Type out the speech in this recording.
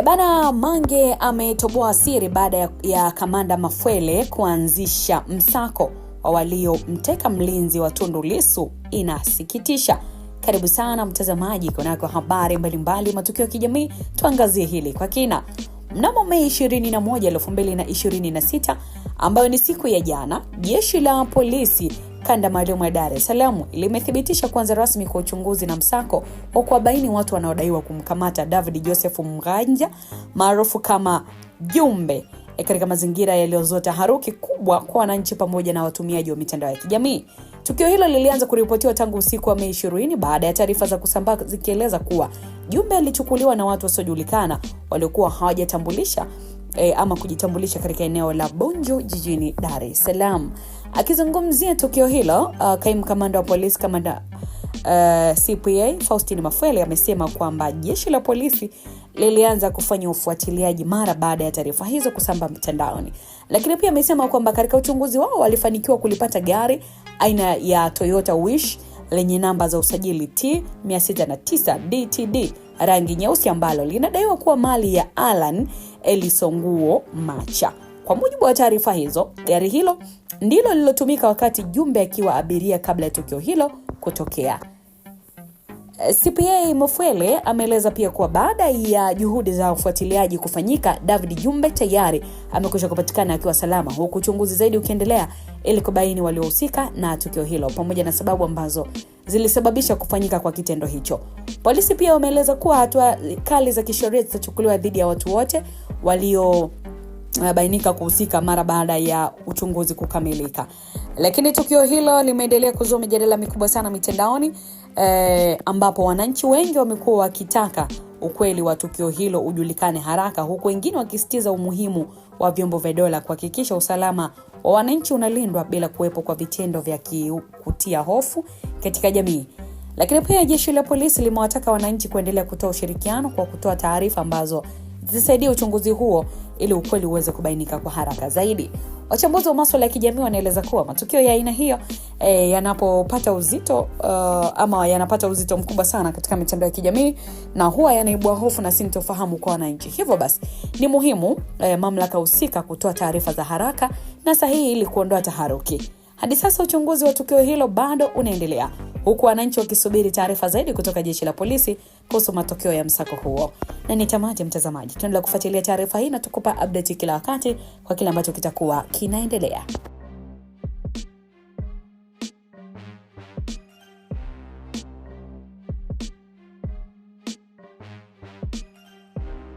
Bana, Mange ametoboa siri baada ya Kamanda Mafwele kuanzisha msako wa waliomteka mlinzi wa Tundu Lissu. Inasikitisha. Karibu sana mtazamaji kwa habari mbalimbali, matukio ya kijamii, tuangazie hili kwa kina. Mnamo Mei 21, 2026, ambayo ni siku ya jana, jeshi la polisi kanda maalum ya Dar es Salaam limethibitisha kuanza rasmi kwa uchunguzi na msako wa kuwabaini watu wanaodaiwa kumkamata David Joseph Mghanja maarufu kama Jumbe katika mazingira yaliyozua haruki kubwa kwa wananchi pamoja na watumiaji wa mitandao ya kijamii. Tukio hilo lilianza kuripotiwa tangu usiku wa Mei 20 baada ya taarifa za kusambaa zikieleza kuwa Jumbe alichukuliwa na watu wasiojulikana waliokuwa hawajatambulisha ama kujitambulisha katika eneo la Bunju jijini Dar es Salaam. Akizungumzia tukio hilo, kaimu kamanda wa polisi kamanda CPA Faustine Mafwele amesema kwamba jeshi la polisi lilianza kufanya ufuatiliaji mara baada ya taarifa hizo kusambaa mtandaoni. Lakini pia amesema kwamba katika uchunguzi wao walifanikiwa kulipata gari aina ya Toyota Wish lenye namba za usajili T609 DTD rangi nyeusi ambalo linadaiwa kuwa mali ya Alan Elisonguo Macha. Kwa mujibu wa taarifa hizo, gari hilo ndilo lililotumika wakati Jumbe akiwa abiria kabla ya tukio hilo kutokea. CPA Mafwele ameeleza pia kuwa baada ya juhudi za ufuatiliaji kufanyika, David Jumbe tayari amekwisha kupatikana akiwa salama, huku uchunguzi zaidi ukiendelea ili kubaini waliohusika na tukio hilo pamoja na sababu ambazo zilisababisha kufanyika kwa kitendo hicho. Polisi pia wameeleza kuwa hatua kali za kisheria zitachukuliwa dhidi ya watu wote waliobainika kuhusika mara baada ya uchunguzi kukamilika. Lakini tukio hilo limeendelea kuzua mijadala mikubwa sana mitandaoni, ambapo wananchi wengi wamekuwa wakitaka ukweli wa tukio hilo ujulikane haraka, huku wengine wakisitiza umuhimu wa vyombo vya dola kuhakikisha usalama wa wananchi unalindwa bila kuwepo kwa vitendo vya kutia hofu katika jamii. Lakini pia jeshi la polisi limewataka wananchi kuendelea kutoa ushirikiano kwa kutoa taarifa ambazo zisaidia uchunguzi huo ili ukweli uweze kubainika kwa haraka zaidi. Wachambuzi wa masuala ya kijamii wanaeleza kuwa matukio ya aina hiyo yanapopata uzito ama yanapata uzito mkubwa sana katika mitandao ya kijamii, na huwa yanaibua hofu na sintofahamu kwa wananchi. Hivyo basi ni muhimu mamlaka husika kutoa taarifa za haraka na sahihi ili kuondoa taharuki. Hadi sasa uchunguzi wa tukio hilo bado unaendelea, huku wananchi wakisubiri taarifa zaidi kutoka jeshi la polisi kuhusu matokeo ya msako huo. Na ni tamati mtazamaji, tunaendelea kufuatilia taarifa hii na tukupa update kila wakati kwa kile ambacho kitakuwa kinaendelea.